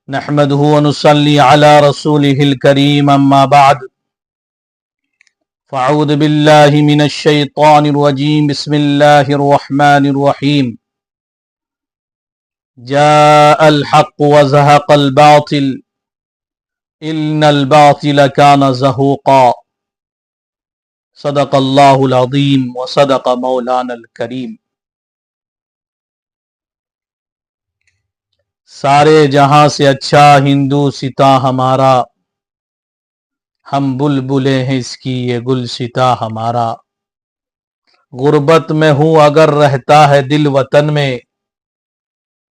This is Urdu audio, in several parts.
نحمده ونصلي على رسوله الكريم أما بعد فأعوذ بالله من الشيطان الرجيم بسم الله الرحمن الرحيم جاء الحق وزهق الباطل إن الباطل كان زهوقا صدق الله العظيم وصدق مولانا الكريم۔ سارے جہاں سے اچھا ہندو ستا ہمارا، ہم بلبلیں ہیں اس کی یہ گل ستا ہمارا۔ غربت میں ہوں اگر رہتا ہے دل وطن میں،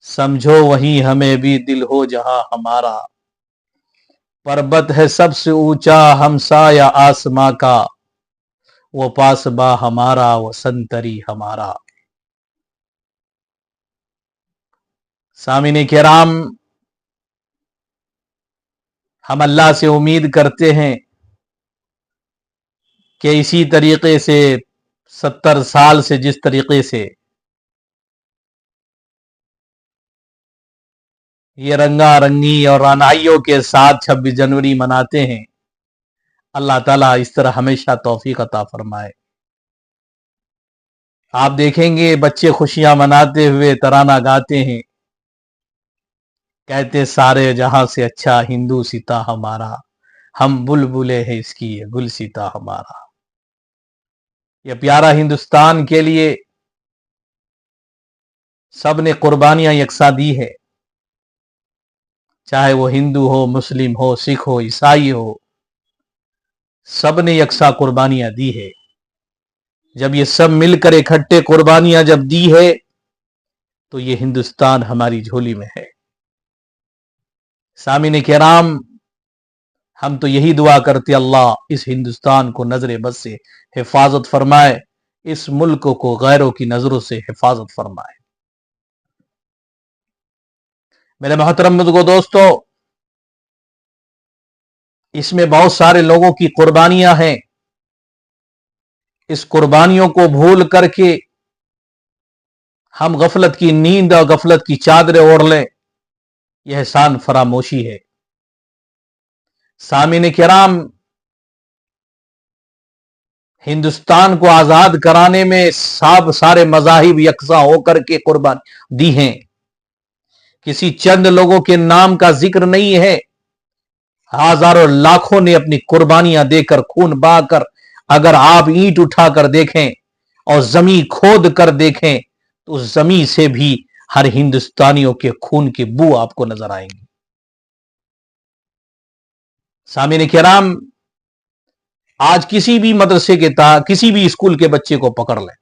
سمجھو وہیں ہمیں بھی دل ہو جہاں ہمارا۔ پربت ہے سب سے اونچا ہمسایہ آسماں کا، وہ پاسباں ہمارا وہ سنتری ہمارا۔ سامعین کرام، ہم اللہ سے امید کرتے ہیں کہ اسی طریقے سے 70 سال سے جس طریقے سے یہ رنگا رنگی اور رعنائیوں کے ساتھ 26 جنوری مناتے ہیں، اللہ تعالیٰ اس طرح ہمیشہ توفیق عطا فرمائے۔ آپ دیکھیں گے بچے خوشیاں مناتے ہوئے ترانہ گاتے ہیں، کہتے سارے جہاں سے اچھا ہندو ستا ہمارا، ہم بلبلے ہیں اس کی یہ گل ستا ہمارا۔ یہ پیارا ہندوستان کے لیے سب نے قربانیاں یکساں دی ہے، چاہے وہ ہندو ہو، مسلم ہو، سکھ ہو، عیسائی ہو، سب نے یکساں قربانیاں دی ہے۔ جب یہ سب مل کر اکٹھے قربانیاں جب دی ہے تو یہ ہندوستان ہماری جھولی میں ہے۔ سامعین کرام، ہم تو یہی دعا کرتے اللہ اس ہندوستان کو نظر بد سے حفاظت فرمائے، اس ملک کو غیروں کی نظروں سے حفاظت فرمائے۔ میرے محترم بزرگوں، دوستو، اس میں بہت سارے لوگوں کی قربانیاں ہیں۔ اس قربانیوں کو بھول کر کے ہم غفلت کی نیند اور غفلت کی چادریں اوڑھ لیں، یہ احسان فراموشی ہے۔ سامعین کرام، ہندوستان کو آزاد کرانے میں سارے مذاہب یکساں ہو کر کے قربان دی ہیں، کسی چند لوگوں کے نام کا ذکر نہیں ہے۔ ہزاروں لاکھوں نے اپنی قربانیاں دے کر خون بہا کر، اگر آپ اینٹ اٹھا کر دیکھیں اور زمین کھود کر دیکھیں تو اس زمین سے بھی ہر ہندوستانیوں کے خون کی بو آپ کو نظر آئیں گی۔ سامعین کرام، آج کسی بھی مدرسے کے کسی بھی اسکول کے بچے کو پکڑ لیں،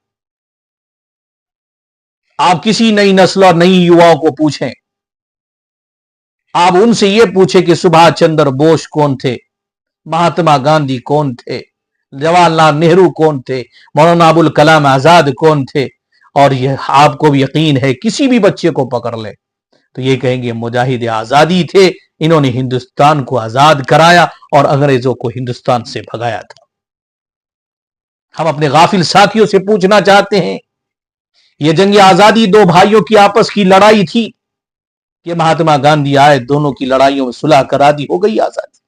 آپ کسی نئی نسل اور نئی یواؤں کو پوچھیں، آپ ان سے یہ پوچھیں کہ سبھاش چندر بوس کون تھے، مہاتما گاندھی کون تھے، جواہر لال نہرو کون تھے، مولانا ابوالکلام آزاد کون تھے، اور یہ آپ کو بھی یقین ہے کسی بھی بچے کو پکڑ لیں تو یہ کہیں گے مجاہد آزادی تھے، انہوں نے ہندوستان کو آزاد کرایا اور انگریزوں کو ہندوستان سے بھگایا تھا۔ ہم اپنے غافل ساتھیوں سے پوچھنا چاہتے ہیں، یہ جنگ آزادی دو بھائیوں کی آپس کی لڑائی تھی کہ مہاتما گاندھی آئے، دونوں کی لڑائیوں میں صلح کرا دی، ہو گئی آزادی۔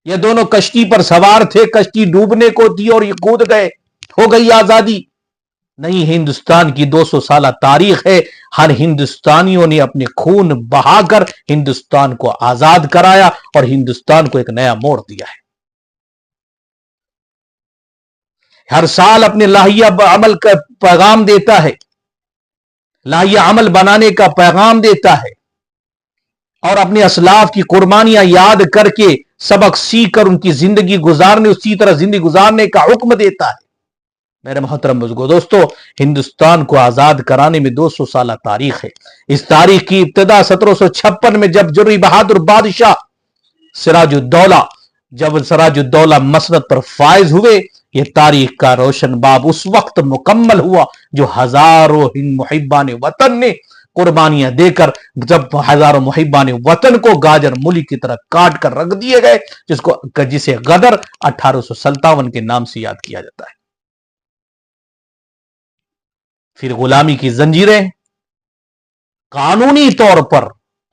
یہ دونوں کشتی پر سوار تھے، کشتی ڈوبنے کو تھی اور یہ کود گئے، ہو گئی آزادی؟ نہیں، ہندوستان کی 200 سالہ تاریخ ہے، ہر ہندوستانیوں نے اپنے خون بہا کر ہندوستان کو آزاد کرایا اور ہندوستان کو ایک نیا موڑ دیا ہے۔ ہر سال اپنے لائحہ عمل کا پیغام دیتا ہے، لائحہ عمل بنانے کا پیغام دیتا ہے، اور اپنے اسلاف کی قربانیاں یاد کر کے سبق سیکھ کر ان کی زندگی گزارنے، اسی طرح زندگی گزارنے کا حکم دیتا ہے۔ میرے محترم بزرگوں، دوستو، ہندوستان کو آزاد کرانے میں 200 سالہ تاریخ ہے۔ اس تاریخ کی ابتدا 1756 میں جب جری بہادر بادشاہ سراج الدولہ مسند پر فائز ہوئے، یہ تاریخ کا روشن باب اس وقت مکمل ہوا جو ہزاروں محبان وطن نے قربانیاں دے کر، جب ہزاروں محبان وطن کو گاجر مولی کی طرح کاٹ کر رکھ دیے گئے، جسے غدر 1857 کے نام سے یاد کیا جاتا ہے۔ پھر غلامی کی زنجیریں قانونی طور پر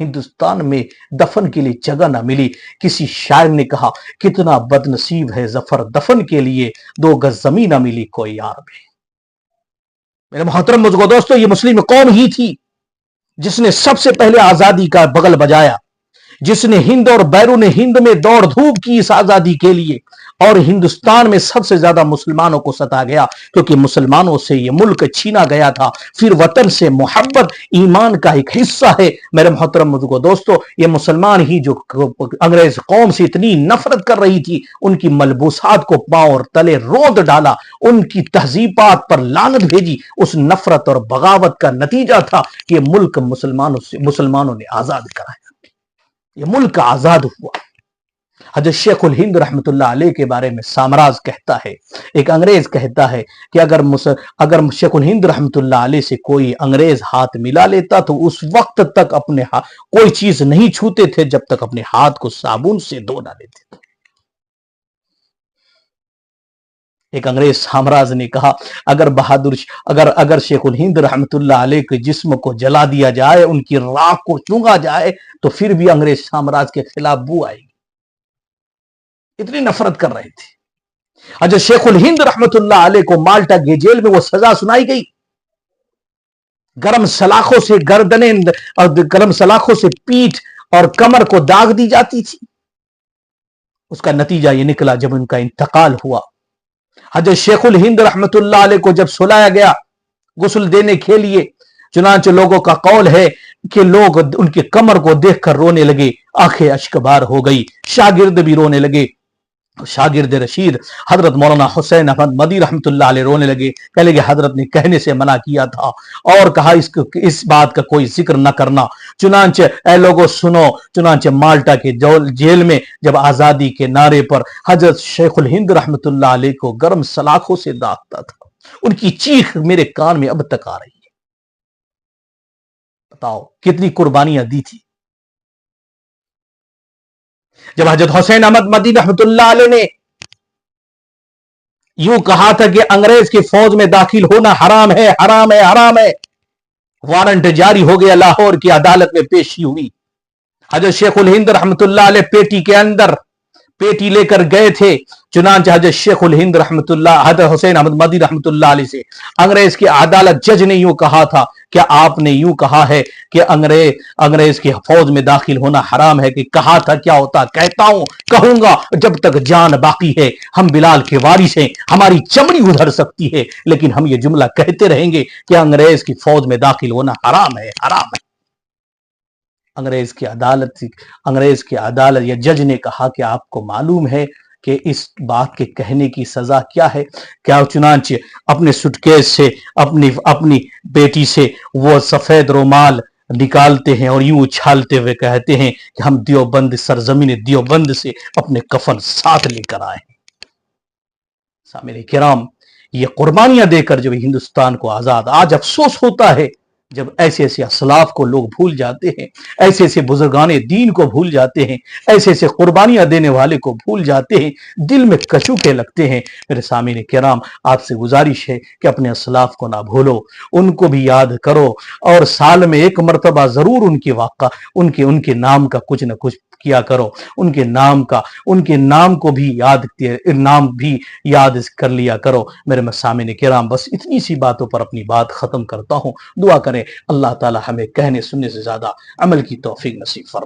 ہندوستان میں دفن کے لیے جگہ نہ ملی. کسی شاعر نے کہا کتنا بد نصیب ہے ظفر دفن کے لیے 2 گز زمین نہ ملی کوئی یار میں. میرے محترم بزرگوں دوستو، یہ مسلم قوم ہی تھی جس نے سب سے پہلے آزادی کا بغل بجایا، جس نے ہند اور بیرون ہند میں دوڑ دھوپ کی اس آزادی کے لیے. اور ہندوستان میں سب سے زیادہ مسلمانوں کو ستا گیا کیونکہ مسلمانوں سے یہ ملک چھینا گیا تھا. پھر وطن سے محبت ایمان کا ایک حصہ ہے. میرے محترم بزرگوں دوستو، یہ مسلمان ہی جو انگریز قوم سے اتنی نفرت کر رہی تھی، ان کی ملبوسات کو پاؤں اور تلے رود ڈالا، ان کی تہذیبات پر لعنت بھیجی. اس نفرت اور بغاوت کا نتیجہ تھا کہ یہ ملک مسلمانوں نے آزاد کرایا. یہ ملک آزاد ہوا. حضرت شیخ الہند رحمت اللہ علیہ کے بارے میں سامراج کہتا ہے، ایک انگریز کہتا ہے کہ اگر شیخ الہند رحمت اللہ علیہ سے کوئی انگریز ہاتھ ملا لیتا تو اس وقت تک اپنے کوئی چیز نہیں چھوتے تھے جب تک اپنے ہاتھ کو صابن سے دھو نہ لیتے تھے. ایک انگریز سامراج نے کہا اگر شیخ الہند رحمت اللہ علیہ کے جسم کو جلا دیا جائے، ان کی راکھ کو چونگا جائے تو پھر بھی انگریز سامراج کے خلاف بو آئے گی. اتنی نفرت کر رہے تھے. حضرت شیخ الہند رحمت اللہ علیہ کو مالٹا کے جیل میں وہ سزا سنائی گئی، گرم سلاخوں سے گردنیں اور گرم سلاخوں سے پیٹھ اور کمر کو داغ دی جاتی تھی. اس کا نتیجہ یہ نکلا جب ان کا انتقال ہوا. حضرت شیخ الہند رحمت اللہ علیہ کو جب سلایا گیا غسل دینے کے لیے، چنانچہ لوگوں کا قول ہے کہ لوگ ان کے کمر کو دیکھ کر رونے لگے، آنکھیں اشکبار ہو گئی. شاگرد بھی رونے لگے. شاگرد رشید حضرت مولانا حسین احمد مدی رحمت اللہ علیہ رونے لگے. کہنے لگے حضرت نے کہنے سے منع کیا تھا اور کہا اس بات کا کوئی ذکر نہ کرنا. چنانچہ اے لوگوں سنو، چنانچہ مالٹا کے جیل میں جب آزادی کے نعرے پر حضرت شیخ الہند رحمت اللہ علیہ کو گرم سلاخوں سے داغتا تھا، ان کی چیخ میرے کان میں اب تک آ رہی ہے. بتاؤ کتنی قربانیاں دی تھی. جب حضرت حسین احمد مدی رحمت اللہ علیہ نے یوں کہا تھا کہ انگریز کی فوج میں داخل ہونا حرام ہے، حرام ہے، حرام ہے، وارنٹ جاری ہو گیا، لاہور کی عدالت میں پیشی ہوئی. حضرت شیخ الہند رحمت اللہ علیہ پیٹی کے اندر پیٹی لے کر گئے تھے. چنانچہ حضرت شیخ الہند رحمت اللہ حضرت حسین احمد مدی رحمت اللہ علیہ سے انگریز کی عدالت جج نے یوں کہا تھا، کیا آپ نے یوں کہا ہے کہ انگریز کی فوج میں داخل ہونا حرام ہے؟ کہ کہا تھا کیا ہوتا، کہتا ہوں، کہوں گا جب تک جان باقی ہے. ہم بلال کے وارث ہیں، ہماری چمڑی ادھر سکتی ہے لیکن ہم یہ جملہ کہتے رہیں گے کہ انگریز کی فوج میں داخل ہونا حرام ہے، حرام ہے. انگریز کی عدالت یا جج نے کہا کہ آپ کو معلوم ہے کہ اس بات کے کہنے کی سزا کیا ہے؟ کیا؟ چنانچہ اپنے سٹکیس سے اپنی بیٹی سے وہ سفید رومال نکالتے ہیں اور یوں اچھالتے ہوئے کہتے ہیں کہ ہم دیوبند سرزمین دیوبند سے اپنے کفن ساتھ لے کر آئے ہیں. سامعین کرام، یہ قربانیاں دے کر جب ہندوستان کو آزاد، آج افسوس ہوتا ہے جب ایسے ایسے اسلاف کو لوگ بھول جاتے ہیں، ایسے ایسے بزرگان دین کو بھول جاتے ہیں، ایسے ایسے قربانیاں دینے والے کو بھول جاتے ہیں، دل میں کچوکے لگتے ہیں. میرے سامعین کرام، آپ سے گزارش ہے کہ اپنے اسلاف کو نہ بھولو، ان کو بھی یاد کرو اور سال میں ایک مرتبہ ضرور ان کے نام کا کچھ نہ کچھ کیا کرو. ان کے نام کو بھی یاد کر لیا کرو. میرے سامعین کرام، بس اتنی سی باتوں پر اپنی بات ختم کرتا ہوں. دعا کریں اللہ تعالی ہمیں کہنے سننے سے زیادہ عمل کی توفیق نصیب فرمائے.